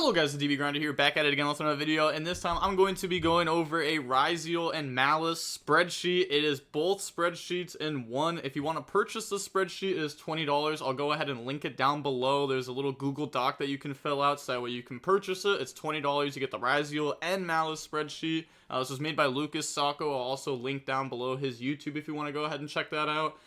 Hello guys, it's DB Grinder here, back at it again with another video, and this time I'm going to be going over a Ryzeal and Maliss spreadsheet. It is both spreadsheets in one. If you want to purchase the spreadsheet, it is $20. I'll go ahead and link it down below. There's a little Google Doc that you can fill out, so that way you can purchase it. It's $20. You get the Ryzeal and Maliss spreadsheet. This was made by Sacco. I'll also link down below his YouTube if you want to go ahead and check that out.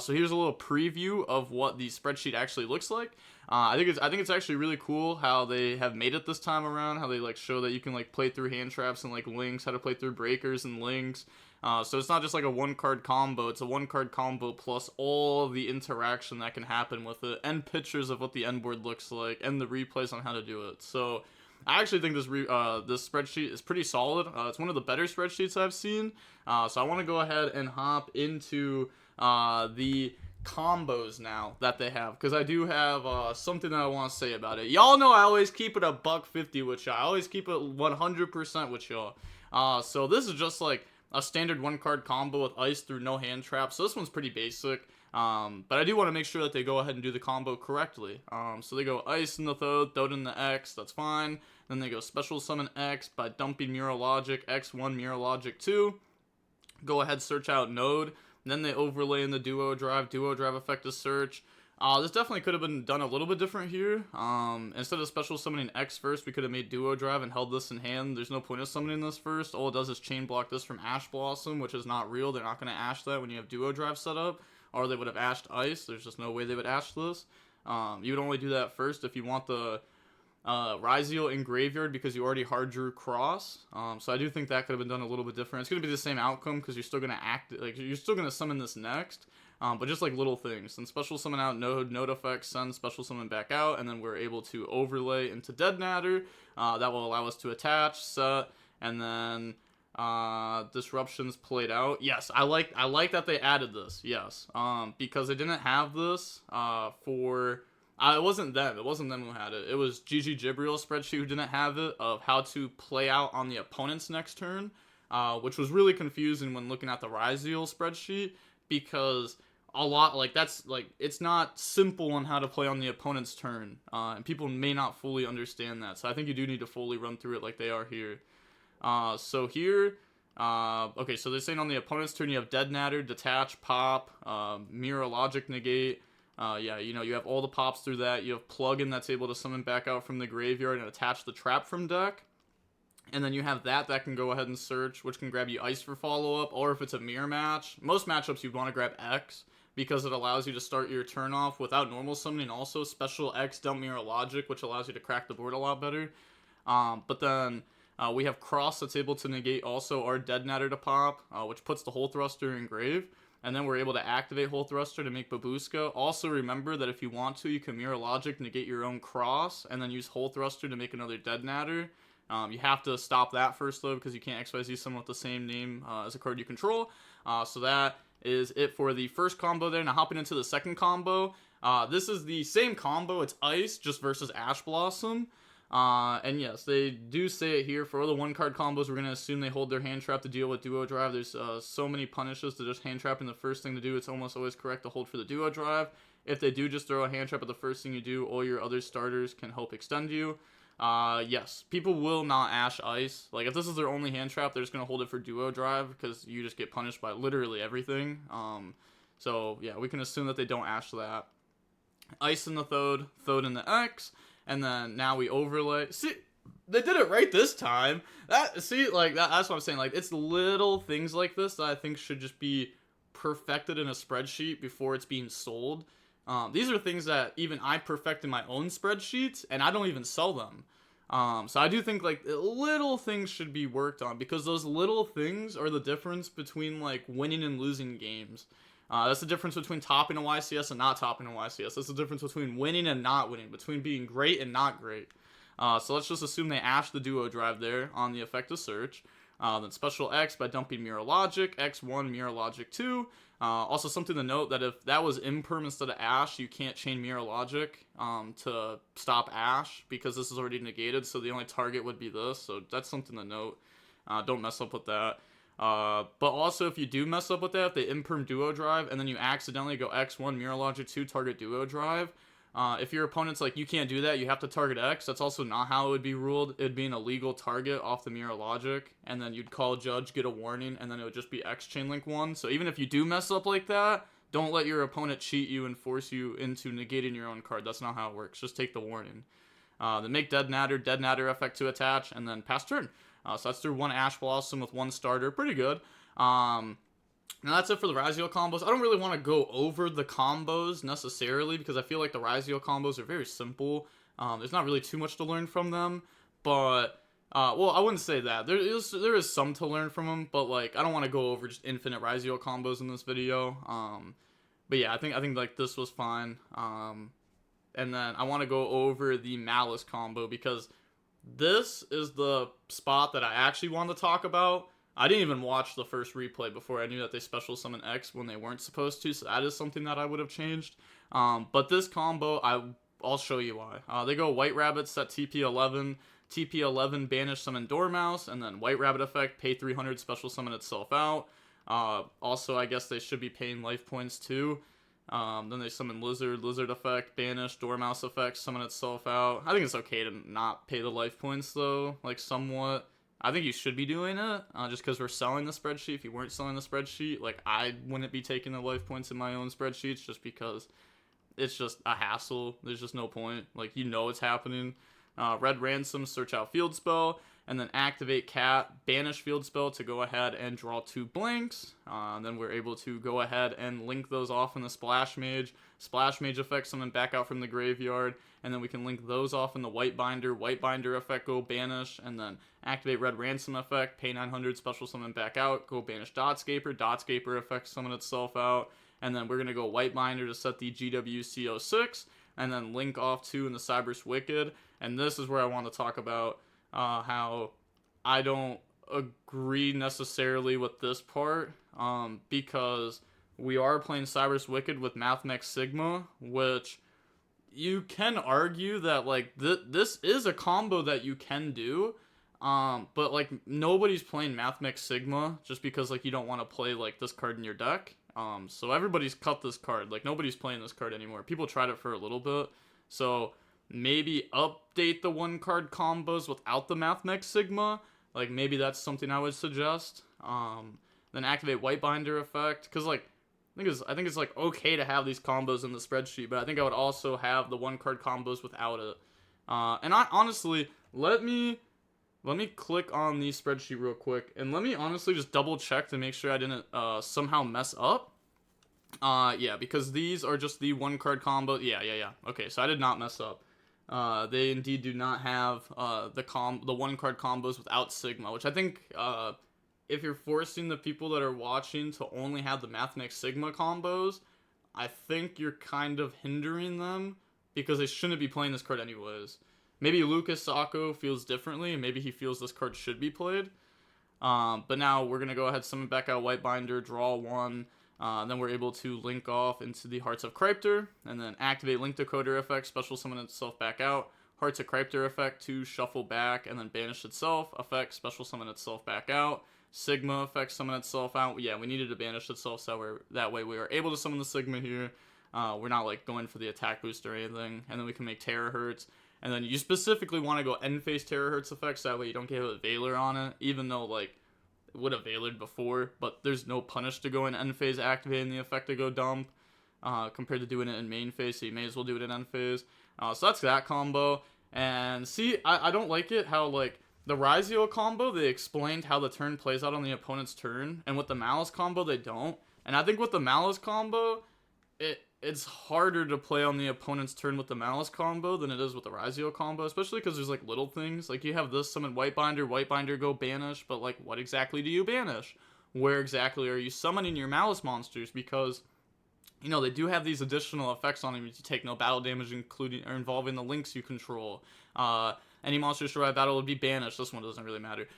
So here's a little preview of what the spreadsheet actually looks like. I think it's actually really cool how they have made it this time around. How they like show that you can like play through hand traps and like links, how to play through breakers and links. So it's not just like a one card combo. It's a one card combo plus all the interaction that can happen with it, and pictures of what the end board looks like, and the replays on how to do it. So I actually think this spreadsheet is pretty solid. It's one of the better spreadsheets I've seen. So I want to go ahead and hop into the combos now that they have, because I do have something that I want to say about it. Y'all know I always keep it a $150 with y'all. I always keep it 100% with y'all. So this is just like a standard one card combo with ice through no hand traps. So this one's pretty basic. But I do want to make sure that they go ahead and do the combo correctly. So they go ice in the throat in the X, that's fine. Then they go special summon X by dumping Mirror Logic, X1 Mirror Logic 2. Go ahead, search out node. Then they overlay in the duo drive effective search. This definitely could have been done a little bit different here. Instead of special summoning X first, we could have made duo drive and held this in hand. There's no point of summoning this first. All it does is chain block this from Ash Blossom, which is not real. They're not going to Ash that when you have duo drive set up, or they would have Ashed Ice. There's just no way they would Ash this. You would only do that first if you want the Ryzeal in graveyard, because you already hard drew cross. So I do think that could have been done a little bit different. It's going to be the same outcome because you're still going to you're still going to summon this next. But just like little things. Then special summon out node effects, send special summon back out, and then we're able to overlay into Dead Natter. That will allow us to attach, set, and then disruptions played out. Yes, I like that they added this. Yes, because they didn't have this for. It wasn't them who had it. It was GG Gibriel's spreadsheet who didn't have it, of how to play out on the opponent's next turn, which was really confusing when looking at the Ryzeal spreadsheet, because a lot, like, that's, like, it's not simple on how to play on the opponent's turn, and people may not fully understand that, so I think you do need to fully run through it like they are here. So here, okay, so they're saying on the opponent's turn you have Dead Natter, Detach, Pop, Mirror Logic, Negate. Yeah, you know, you have all the pops through that. You have Plugin that's able to summon back out from the graveyard and attach the trap from deck. And then you have that can go ahead and search, which can grab you Ice for follow-up, or if it's a mirror match. Most matchups you'd want to grab X, because it allows you to start your turn off without normal summoning. Also, special X dump Mirror Logic, which allows you to crack the board a lot better. But then we have Cross that's able to negate also our Dead Natter to pop, which puts the Hole Thruster in grave. And then we're able to activate Hole Thruster to make Babushka. Also remember that if you want to, you can Mirror Logic, negate your own Cross, and then use Hole Thruster to make another Dead Natter. You have to stop that first, though, because you can't XYZ summon with the same name as a card you control. So that is it for the first combo there. Now hopping into the second combo. This is the same combo. It's Ice, just versus Ash Blossom. And yes, they do say it here. For all the one card combos, we're going to assume they hold their hand trap to deal with duo drive. There's so many punishes to just hand trapping the first thing to do. It's almost always correct to hold for the duo drive. If they do just throw a hand trap at the first thing you do, all your other starters can help extend you. Yes, people will not Ash Ice. Like, if this is their only hand trap, they're just going to hold it for duo drive, because you just get punished by literally everything. So yeah, we can assume that they don't Ash that. Ice in the Thode in the X. And then now we overlay. See, they did it right this time. That's what I'm saying. Like, it's little things like this that I think should just be perfected in a spreadsheet before it's being sold. These are things that even I perfect in my own spreadsheets, and I don't even sell them. So I do think, like, little things should be worked on, because those little things are the difference between, like, winning and losing games. That's the difference between topping a YCS and not topping a YCS. That's the difference between winning and not winning, between being great and not great. So let's just assume they Ash the duo drive there on the effective search. Then special X by dumping Mirror Logic, X1 Mirror Logic 2. Also something to note, that if that was imperm instead of Ash, you can't chain Mirror Logic to stop Ash, because this is already negated, so the only target would be this. So that's something to note. Don't mess up with that. But also, if you do mess up with that, if they imperm duo drive and then you accidentally go X1 Mirror Logic 2 target duo drive, If your opponent's like, you can't do that, you have to target X, that's also not how it would be ruled. It'd be an illegal target off the mirror logic, and then you'd call judge, get a warning, and then it would just be X chain link 1. So even if you do mess up like that, don't let your opponent cheat you and force you into negating your own card. That's not how it works. Just take the warning. Then make Dead Natter effect to attach, and then pass turn. So that's through 1 Ash Blossom with 1 starter. Pretty good. Now that's it for the Ryzeal combos. I don't really want to go over the combos necessarily because I feel like the Ryzeal combos are very simple. There's not really too much to learn from them, but well, I wouldn't say that. There is some to learn from them, but like I don't want to go over just infinite Ryzeal combos in this video. But yeah, I think like this was fine. And then I want to go over the Maliss combo because this is the spot that I actually wanted to talk about. I didn't even watch the first replay before I knew that they special summon X when they weren't supposed to, so that is something that I would have changed. But this combo, I'll show you why. They go White Rabbit, set TP11, TP11 banish summon Dormouse, and then White Rabbit effect, pay 300, special summon itself out. Also, I guess they should be paying life points too. Then they summon Lizard effect, banish, Dormouse effect, summon itself out. I think it's okay to not pay the life points though, like somewhat. I think you should be doing it, just because we're selling the spreadsheet. If you weren't selling the spreadsheet, like I wouldn't be taking the life points in my own spreadsheets just because it's just a hassle. There's just no point. Like, you know it's happening. Red Ransom, search out field spell, and then activate Cat, banish field spell to go ahead and draw 2 blanks. Then we're able to go ahead and link those off in the Splash Mage. Splash Mage effect, summon back out from the graveyard, and then we can link those off in the White Binder effect, go banish, and then activate Red Ransom effect, pay 900, special summon back out, go banish Dotscaper effect, summon itself out, and then we're going to go White Binder to set the GWC06, and then link off 2 in the Cyberse Wicked. And this is where I want to talk about how I don't agree necessarily with this part, because we are playing Cyberse Wicked with Mathmech Sigma, which you can argue that like this is a combo that you can do, but like nobody's playing Mathmech Sigma just because like you don't want to play like this card in your deck. So everybody's cut this card. Like nobody's playing this card anymore. People tried it for a little bit, so maybe update the 1-card combos without the Mathmech Sigma. Like maybe that's something I would suggest. Then activate White Binder effect, because like I think it's like okay to have these combos in the spreadsheet, but I think I would also have the 1-card combos without it. And I honestly, let me click on the spreadsheet real quick, and let me honestly just double check to make sure I didn't somehow mess up. Yeah, because these are just the 1-card combo. Yeah. Okay, so I did not mess up. They indeed do not have the 1-card combos without Sigma, which I think if you're forcing the people that are watching to only have the Mathmech Sigma combos, I think you're kind of hindering them because they shouldn't be playing this card anyways. Maybe Lucas Sacco feels differently, and maybe he feels this card should be played. But now we're going to go ahead, summon back out White Binder, draw 1. Then we're able to link off into the Hearts of Cryptor, and then activate Link Decoder effect, special summon itself back out. Hearts of Cryptor effect to shuffle back, and then banish itself, effect, special summon itself back out. Sigma effect, summon itself out. Yeah, we needed to banish itself, so that way we were able to summon the Sigma here. We're not like going for the attack boost or anything, and then we can make Terahertz. And then you specifically want to go end phase Terahertz effects, so that way you don't get a Veiler on it, even though like it would have Veilered before, but there's no punish to go in end phase activating the effect to go dump, compared to doing it in main phase, so you may as well do it in end phase. So that's that combo. And see, I don't like it how like the Ryzeal combo, they explained how the turn plays out on the opponent's turn, and with the Maliss combo, they don't. And I think with the Maliss combo, it's harder to play on the opponent's turn with the Maliss combo than it is with the Ryzeal combo, especially because there's like little things. Like you have this summon White Binder go banish, but like what exactly do you banish? Where exactly are you summoning your Maliss monsters? Because, you know, they do have these additional effects on them to take no battle damage, including or involving the links you control. Any monster destroyed by battle would be banished. This one doesn't really matter.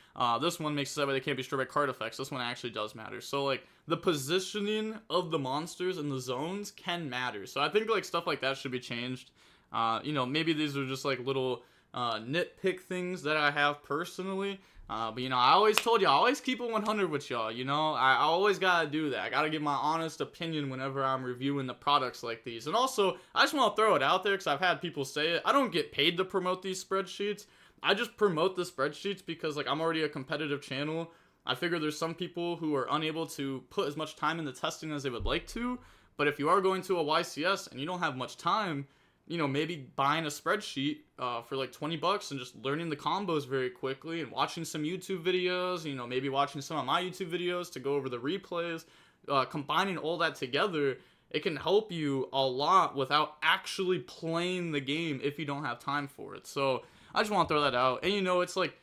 This one makes it that way they can't be destroyed by card effects. This one actually does matter. So, like, the positioning of the monsters and the zones can matter. So I think, like, stuff like that should be changed. You know, maybe these are just, like, little nitpick things that I have personally. But you know, I always told you, I always keep it 100 with y'all. You know, I always gotta do that. I gotta give my honest opinion whenever I'm reviewing the products like these. And also, I just want to throw it out there because I've had people say it. I don't get paid to promote these spreadsheets. I just promote the spreadsheets because like I'm already a competitive channel. I figure there's some people who are unable to put as much time into testing as they would like to. But if you are going to a YCS and you don't have much time, you know, maybe buying a spreadsheet for like 20 bucks and just learning the combos very quickly and watching some YouTube videos, you know, maybe watching some of my YouTube videos to go over the replays, combining all that together, it can help you a lot without actually playing the game if you don't have time for it. So I just want to throw that out. And you know, it's like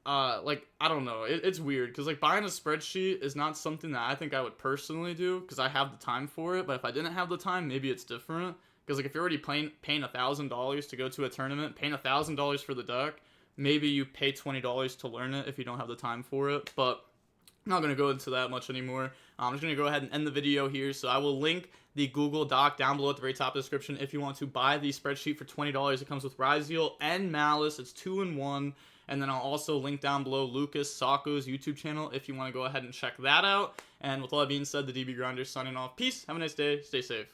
I don't know, it's weird because like buying a spreadsheet is not something that I think I would personally do because I have the time for it. But if I didn't have the time, maybe it's different. Because like if you're already paying $1,000 to go to a tournament, paying $1,000 for the deck, maybe you pay $20 to learn it if you don't have the time for it. But I'm not going to go into that much anymore. I'm just going to go ahead and end the video here. So I will link the Google Doc down below at the very top of the description if you want to buy the spreadsheet for $20. It comes with Ryzeal and Maliss. It's 2-in-1. And then I'll also link down below Lucas Sacco's YouTube channel if you want to go ahead and check that out. And with all that being said, the DB Grinder signing off. Peace. Have a nice day. Stay safe.